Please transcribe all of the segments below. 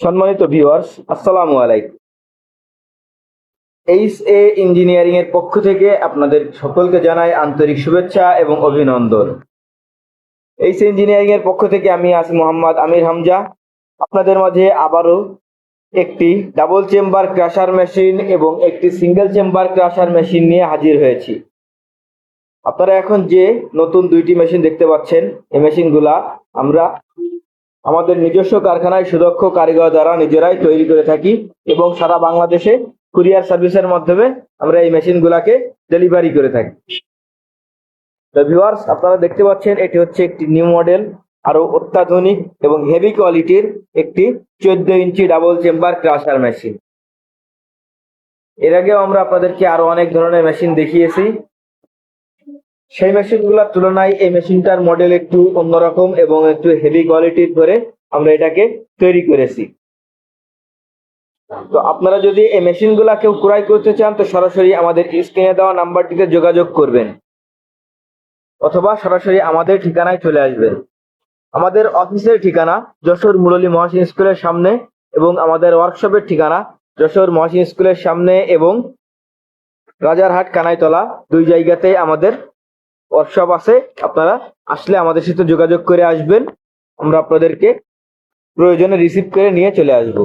সম্মানিত ভিউয়ার্স, আসসালামু আলাইকুম। এইচ এ ইঞ্জিনিয়ারিং এর পক্ষ থেকে আপনাদের সকলকে জানাই আন্তরিক শুভেচ্ছা এবং অভিনন্দন। এইচ এ ইঞ্জিনিয়ারিং এর পক্ষ থেকে আমি আছি মোহাম্মদ আমির হামজা। আপনাদের মাঝে আবারও একটি ডাবল চেম্বার ক্রাশার মেশিন এবং একটি সিঙ্গেল চেম্বার ক্রাশার মেশিন নিয়ে হাজির হয়েছি। আপনারা এখন যে নতুন দুইটি মেশিন দেখতে পাচ্ছেন, এই মেশিনগুলা আমরা আমাদের নিজস্ব কারখানায় সুদক্ষ কারিগর দ্বারা নিজেরাই তৈরি করে থাকি এবং সারা বাংলাদেশে কুরিয়ার সার্ভিসের মাধ্যমে আমরা এই মেশিনগুলাকে ডেলিভারি করে থাকি। তো ভিউয়ার্স, আপনারা দেখতে পাচ্ছেন এটি হচ্ছে একটি নিউ মডেল, আরো অত্যাধুনিক এবং হেভি কোয়ালিটির একটি 14 ইঞ্চি ডাবল চেম্বার ক্রাশার মেশিন। এর আগেও আমরা আপনাদেরকে আরো অনেক ধরনের মেশিন দেখিয়েছি। সেই মেশিনগুলোর তুলনায় এই মেশিনটার মডেল একটু অন্যরকম এবং একটু হেভি কোয়ালিটির করে আমরা এটাকে তৈরি করেছি। তো আপনারা যদি এই মেশিনগুলা কেউ ক্রয় করতে চান তো সরাসরি আমাদের স্ক্রিনে দেওয়া নাম্বারটিতে যোগাযোগ করবেন অথবা সরাসরি আমাদের ঠিকানায় চলে আসবেন। আমাদের অফিসের ঠিকানা যশোর মুরলী মহাসিন স্কুলের সামনে এবং আমাদের ওয়ার্কশপের ঠিকানা যশোর মহাসিন স্কুলের সামনে এবং রাজারহাট কানাইতলা, দুই জায়গাতেই আমাদের ওয়ার্কশপ আছে। আপনারা আসলে আমাদের সাথে যোগাযোগ করে আসবেন, আমরা আপনাদেরকে প্রয়োজনে রিসিভ করে নিয়ে চলে আসব।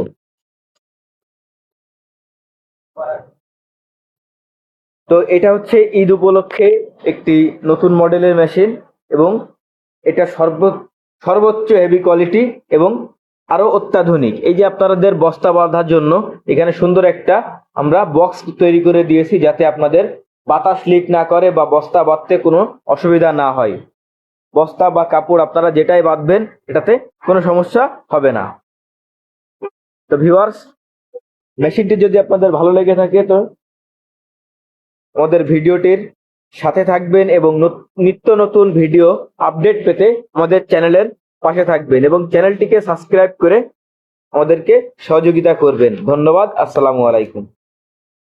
তো এটা হচ্ছে ঈদ উপলক্ষে একটি নতুন মডেলের মেশিন এবং এটা সর্বোচ্চ হেভি কোয়ালিটি এবং আরো অত্যাধুনিক। এই যে আপনাদের বস্তা বাঁধার জন্য এখানে সুন্দর একটা আমরা বক্স তৈরি করে দিয়েছি, যাতে আপনাদের বাতাস লিক না করে বা বস্তা বাঁধতে কোনো অসুবিধা না হয়। বস্তা বা কাপড় আপনারা যেটাই বাঁধবেন এটাতে কোনো সমস্যা হবে না। তো ভিউয়ার্স, মেশিনটি যদি আপনাদের ভালো লেগে থাকে তো আমাদের ভিডিওটির সাথে থাকবেন এবং নিত্য নতুন ভিডিও আপডেট পেতে আমাদের চ্যানেলের পাশে থাকবেন এবং চ্যানেলটিকে সাবস্ক্রাইব করে আমাদেরকে সহযোগিতা করবেন। ধন্যবাদ। আসসালামু আলাইকুম।